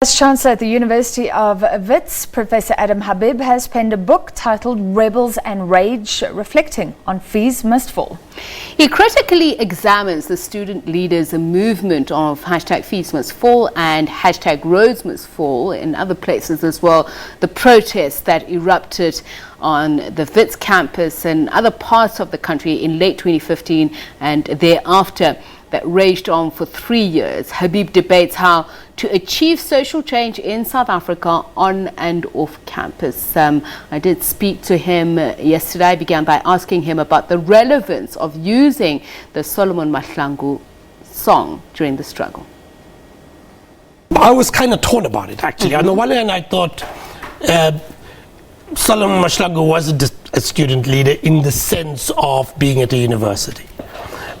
Vice Chancellor at the University of Wits, Professor Adam Habib, has penned a book titled Rebels and Rage, reflecting on fees must fall. He critically examines the student leaders' movement of #feesmustfall and #roadsmustfall in other places as well, the protests that erupted on the Wits campus and other parts of the country in late 2015 and thereafter, that raged on for 3 years. Habib debates how to achieve social change in South Africa on and off campus. I did speak to him yesterday. I began by asking him about the relevance of using the Solomon Mahlangu song during the struggle. I was kind of torn about it, actually. On the one hand, I thought Solomon Mahlangu wasn't a student leader in the sense of being at a university.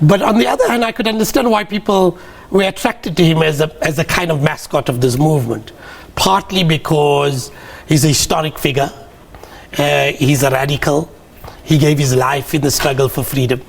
But on the other hand, I could understand why people were attracted to him as a kind of mascot of this movement. Partly because he's a historic figure, he's a radical, he gave his life in the struggle for freedom.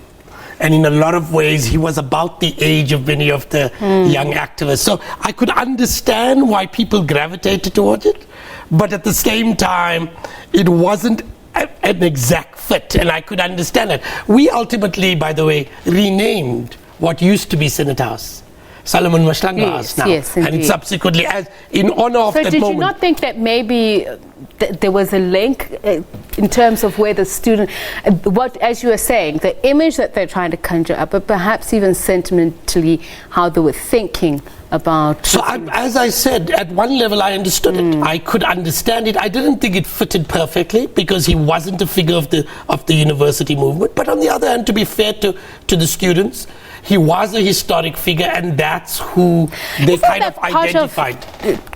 And in a lot of ways, he was about the age of many of the young activists. So I could understand why people gravitated towards it. But at the same time, it wasn't an exact fit, and I could understand it. We ultimately, by the way, renamed what used to be Senate House Solomon Mahlangu House now, yes, and it subsequently, as in honor of that moment. So did you not think that maybe there was a link in terms of where the student, what, as you were saying, the image that they're trying to conjure up, but perhaps even sentimentally how they were thinking about? So as I said, at one level I understood it. I could understand it. I didn't think it fitted perfectly because he wasn't a figure of the university movement. But on the other hand, to be fair to the students, he was a historic figure, and that's who they kind of identified.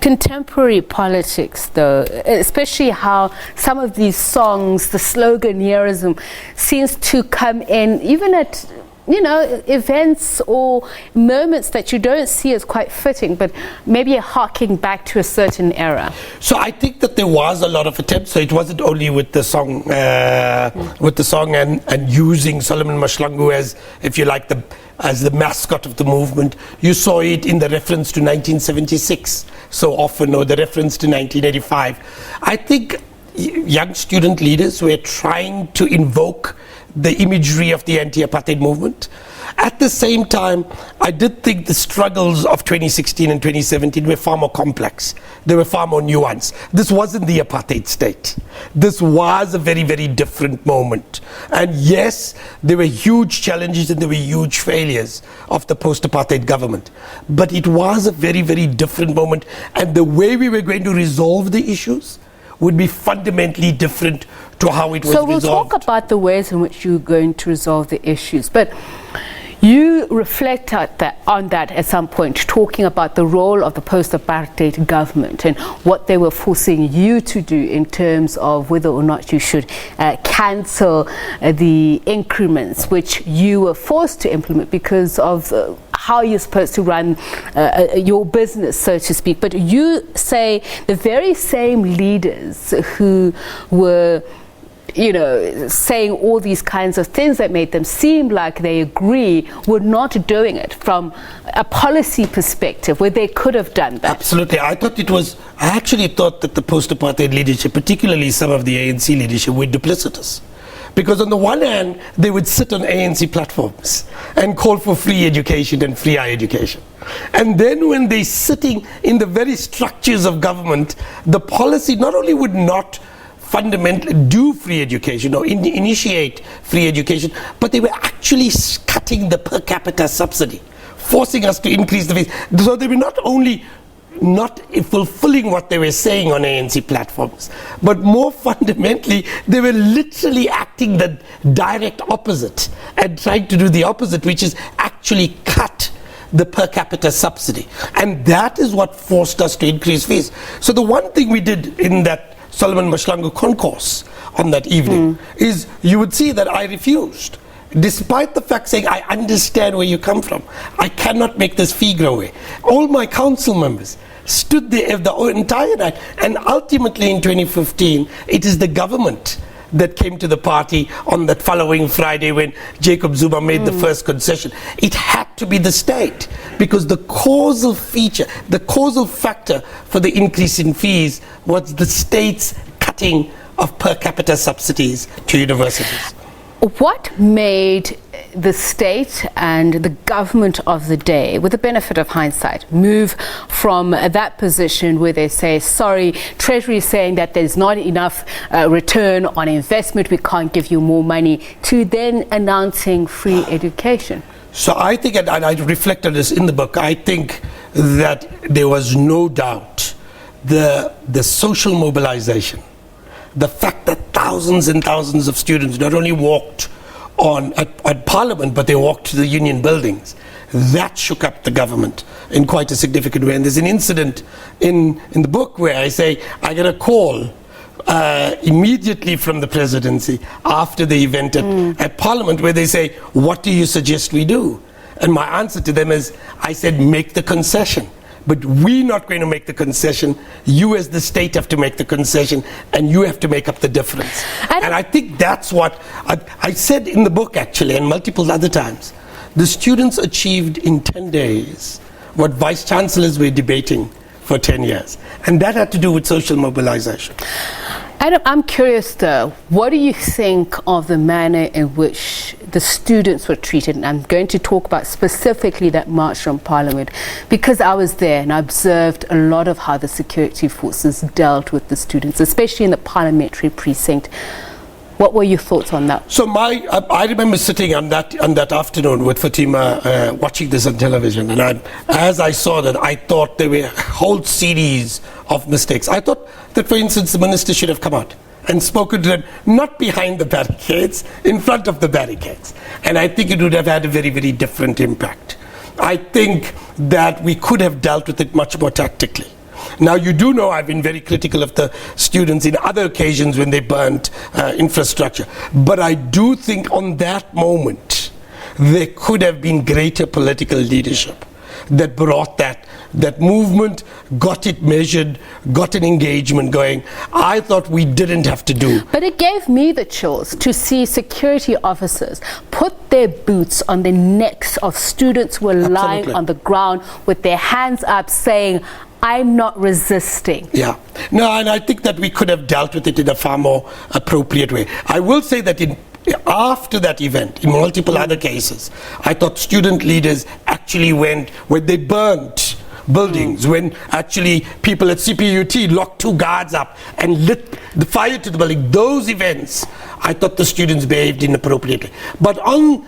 Contemporary politics, though, especially how some of these songs, the sloganeerism, seems to come in even at, you know, events or moments that you don't see as quite fitting, but maybe harking back to a certain era. So I think that there was a lot of attempts. So it wasn't only with the song, and using Solomon Mahlangu as, if you like, as the mascot of the movement. You saw it in the reference to 1976 so often, or the reference to 1985. I think young student leaders were trying to invoke the imagery of the anti-apartheid movement. At the same time, I did think the struggles of 2016 and 2017 were far more complex. They were far more nuanced. This wasn't the apartheid state. This was a very, very different moment. And yes, there were huge challenges and there were huge failures of the post-apartheid government. But it was a very, very different moment. And the way we were going to resolve the issues would be fundamentally different to how it was resolved. So we'll talk about the ways in which you're going to resolve the issues, but you reflect on that at some point, talking about the role of the post-apartheid government and what they were forcing you to do in terms of whether or not you should cancel the increments which you were forced to implement because of how you're supposed to run your business, so to speak. But you say the very same leaders who were, you know, saying all these kinds of things that made them seem like they agree, were not doing it from a policy perspective where they could have done that. Absolutely. I actually thought that the post-apartheid leadership, particularly some of the ANC leadership, were duplicitous. Because on the one hand, they would sit on ANC platforms and call for free education and free higher education. And then when they're sitting in the very structures of government, the policy not only would not fundamentally do free education or initiate free education, but they were actually cutting the per capita subsidy, forcing us to increase the fees. So they were not only not fulfilling what they were saying on ANC platforms, but more fundamentally, they were literally acting the direct opposite and trying to do the opposite, which is actually cut the per capita subsidy. And that is what forced us to increase fees. So the one thing we did in that Solomon Mahlangu concourse on that evening is you would see that I refused. Despite the fact saying, I understand where you come from, I cannot make this fee go away. All my council members stood there the entire night, and ultimately in 2015, it is the government that came to the party on that following Friday when Jacob Zuma made the first concession. It had to be the state, because the causal feature, the causal factor for the increase in fees was the state's cutting of per capita subsidies to universities. What made the state and the government of the day, with the benefit of hindsight, move from that position where they say, sorry, Treasury is saying that there's not enough return on investment, we can't give you more money, to then announcing free education? So I think, and I reflected this in the book, I think that there was no doubt the social mobilization, the fact that thousands and thousands of students not only walked at Parliament, but they walked to the union buildings, that shook up the government in quite a significant way. And there's an incident in the book where I say I get a call immediately from the presidency after the event at Parliament, where they say, what do you suggest we do? And my answer to them is, I said, make the concession. But we're not going to make the concession. You as the state have to make the concession, and you have to make up the difference. And I think that's what I said in the book, actually, and multiple other times. The students achieved in 10 days what vice chancellors were debating for 10 years. And that had to do with social mobilization. Adam, I'm curious though, what do you think of the manner in which the students were treated? And I'm going to talk about specifically that march from Parliament, because I was there and I observed a lot of how the security forces dealt with the students, especially in the parliamentary precinct. What were your thoughts on that? So I remember sitting on that afternoon with Fatima, watching this on television, and as I saw that, I thought there were a whole series of mistakes. I thought that, for instance, the minister should have come out and spoken to them, not behind the barricades, in front of the barricades. And I think it would have had a very, very different impact. I think that we could have dealt with it much more tactically. Now, you do know I've been very critical of the students in other occasions when they burnt infrastructure. But I do think on that moment, there could have been greater political leadership that brought that movement, got it measured, got an engagement going. I thought we didn't have to do. But it gave me the chills to see security officers put their boots on the necks of students who were lying on the ground with their hands up saying, I'm not resisting. Yeah. No, and I think that we could have dealt with it in a far more appropriate way. I will say that after that event, in multiple other cases, I thought student leaders actually went, when they burnt buildings, when actually people at CPUT locked 2 guards up and lit the fire to the building, those events, I thought the students behaved inappropriately. But on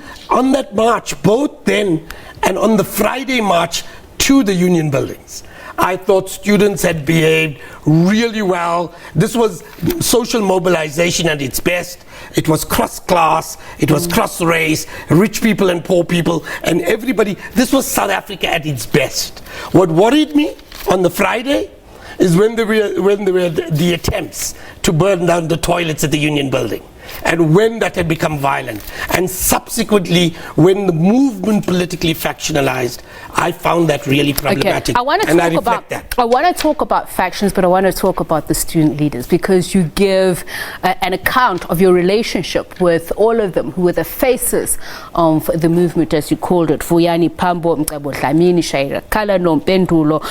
that march, both then and on the Friday march to the union buildings, I thought students had behaved really well. This was social mobilization at its best. It was cross-class, it was cross-race, rich people and poor people, and everybody. This was South Africa at its best. What worried me on the Friday is when there were the attempts to burn down the toilets at the Union Building, and when that had become violent, and subsequently when the movement politically factionalized. I found that really problematic. Okay. I want to talk about factions, but I want to talk about the student leaders, because you give an account of your relationship with all of them who were the faces of the movement, as you called it. Vuyani Pambo, Mcebo Dlamini, Shaira Kala, Nompendulo.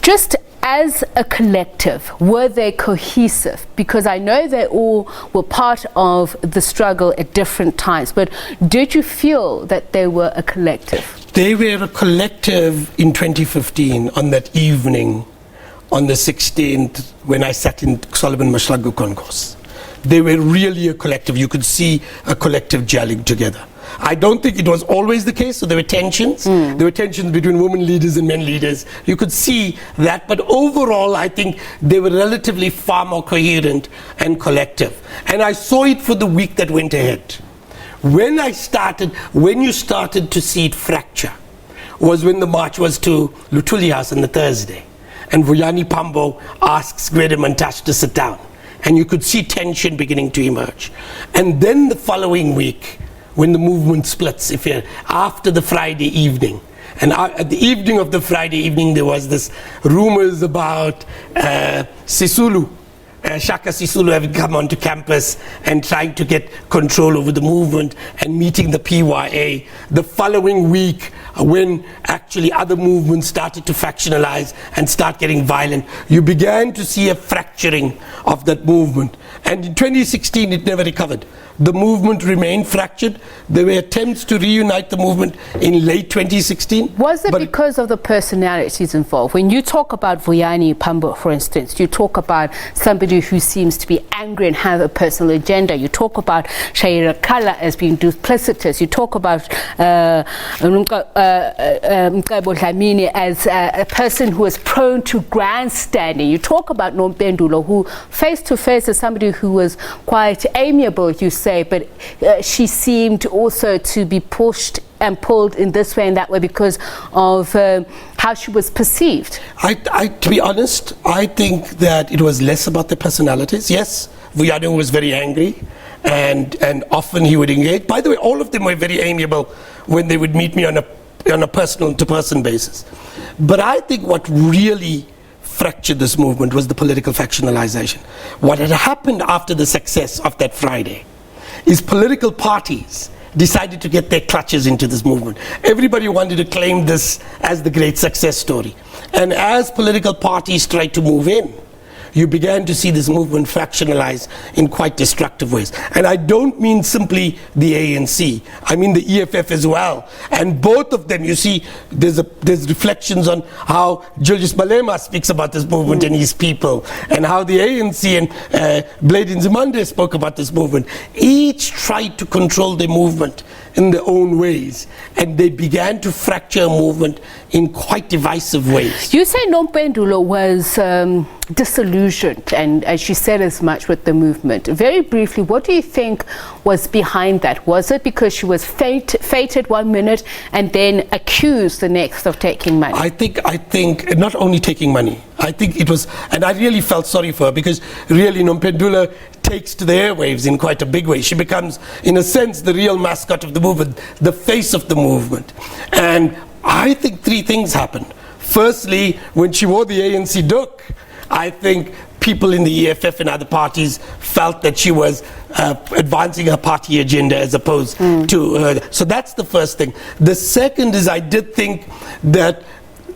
Just as a collective, were they cohesive? Because I know they all were part of the struggle at different times, but did you feel that they were a collective? They were a collective in 2015 on that evening, on the 16th, when I sat in Solomon Mahlangu concourse. They were really a collective. You could see a collective gelling together. I don't think it was always the case, so there were tensions. There were tensions between women leaders and men leaders. You could see that, but overall I think they were relatively far more coherent and collective. And I saw it for the week that went ahead. When you started to see it fracture was when the march was to Luthuli House on the Thursday, and Vuyani Pambo asks Gwede Mantashe to sit down, and you could see tension beginning to emerge. And then the following week, when the movement splits, after the Friday evening, and at the evening of the Friday evening, there was this rumors about Sisulu Shaka Sisulu having come onto campus and trying to get control over the movement and meeting the PYA. The following week, when actually other movements started to factionalize and start getting violent, you began to see a fracturing of that movement. And in 2016, it never recovered. The movement remained fractured. There were attempts to reunite the movement in late 2016. Was it because of the personalities involved? When you talk about Vuyani Pambo, for instance, you talk about somebody who seems to be angry and have a personal agenda. You talk about Shaira Kala as being duplicitous. You talk about Mqebo Dlamini as a person who is prone to grandstanding. You talk about Nompendulo, who face-to-face is somebody who was quite amiable, you say, but she seemed also to be pushed and pulled in this way and that way because of how she was perceived. To be honest, I think that it was less about the personalities. Yes, Vuyani was very angry and often he would engage. By the way, all of them were very amiable when they would meet me on a personal-to-person basis. But I think what really fractured this movement was the political factionalization. What had happened after the success of that Friday is political parties decided to get their clutches into this movement. Everybody wanted to claim this as the great success story. And as political parties tried to move in, you began to see this movement fractionalize in quite destructive ways. And I don't mean simply the ANC, I mean the EFF as well. And both of them, you see, there's reflections on how Julius Malema speaks about this movement and his people, and how the ANC and Blade Nzimande spoke about this movement. Each tried to control the movement in their own ways, and they began to fracture a movement in quite divisive ways. You say Nompendulo was disillusioned, and she said as much with the movement. Very briefly, what do you think was behind that? Was it because she was fated 1 minute and then accused the next of taking money? I think not only taking money, I think it was, and I really felt sorry for her, because really Nompendulo takes to the airwaves in quite a big way. She becomes, in a sense, the real mascot of the movement, the face of the movement. And I think three things happened. Firstly, when she wore the ANC duk, I think people in the EFF and other parties felt that she was advancing her party agenda as opposed to so that's the first thing. The second is, I did think that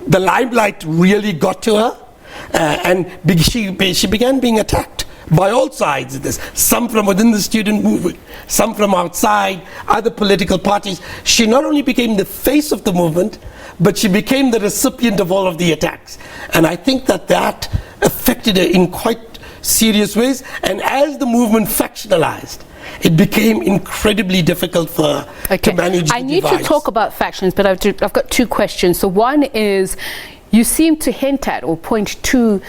the limelight really got to her, and she began being attacked by all sides of this. Some from within the student movement, some from outside, other political parties. She not only became the face of the movement, but she became the recipient of all of the attacks. And I think that affected her in quite serious ways. And as the movement factionalized, it became incredibly difficult for her to manage the I need divides. to talk about factions, but I've got two questions. So one is, you seem to hint at or point to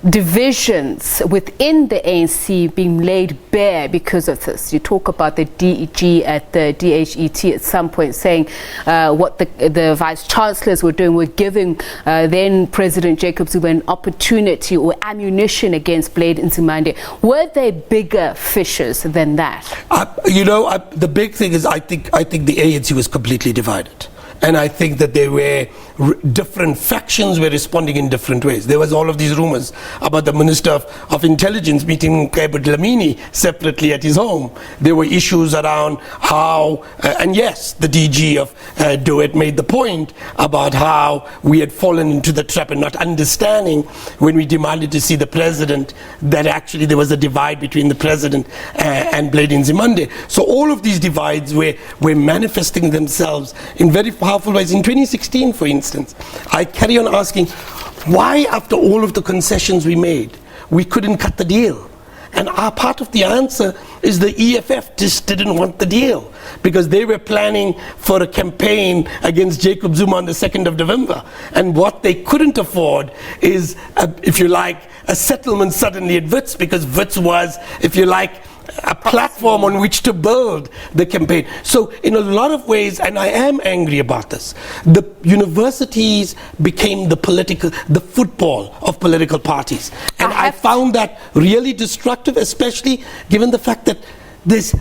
divisions within the ANC being laid bare because of this. You talk about the DEG at the DHET at some point saying what the Vice Chancellors were doing were giving then President Jacob Zuma an opportunity or ammunition against Blade Nzimande. Were there bigger fishes than that? The big thing is I think the ANC was completely divided. And I think that there were different factions were responding in different ways. There was all of these rumors about the Minister of Intelligence meeting Mqebo Dlamini separately at his home. There were issues around how, and yes, the DG of Doet made the point about how we had fallen into the trap and not understanding when we demanded to see the president that actually there was a divide between the president and Blade Nzimande. So all of these divides were manifesting themselves in very powerful ways. In 2016, for instance, I carry on asking, why after all of the concessions we made, we couldn't cut the deal? And our part of the answer is the EFF just didn't want the deal, because they were planning for a campaign against Jacob Zuma on the 2nd of November. And what they couldn't afford is, if you like, a settlement suddenly at Wits, because Wits was, if you like, a platform on which to build the campaign. So in a lot of ways, and I am angry about this, the universities became the football of political parties. And I found that really destructive, especially given the fact that there's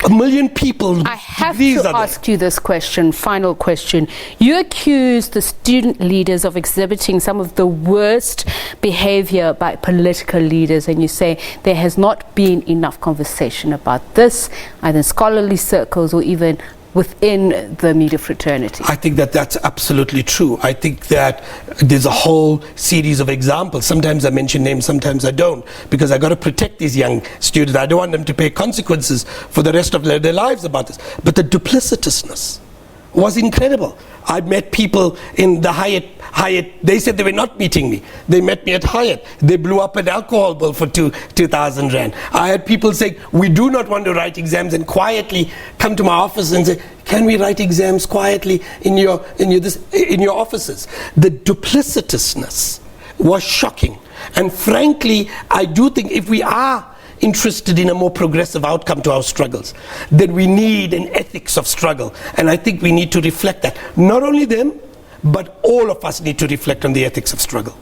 1 million people. I have to ask you this question, final question. You accuse the student leaders of exhibiting some of the worst behavior by political leaders, and you say there has not been enough conversation about this, either in scholarly circles or even within the media fraternity. I think that that's absolutely true. I think that there's a whole series of examples. Sometimes I mention names, sometimes I don't, because I got to protect these young students. I don't want them to pay consequences for the rest of their lives about this. But the duplicitousness was incredible. I met people in the Hyatt, they said they were not meeting me. They met me at Hyatt. They blew up an alcohol bill for 2,000 rand. I had people saying, we do not want to write exams, and quietly come to my office and say, can we write exams quietly in your offices? The duplicitousness was shocking. And frankly, I do think if we are interested in a more progressive outcome to our struggles, then we need an ethics of struggle. And I think we need to reflect that. Not only them, but all of us need to reflect on the ethics of struggle.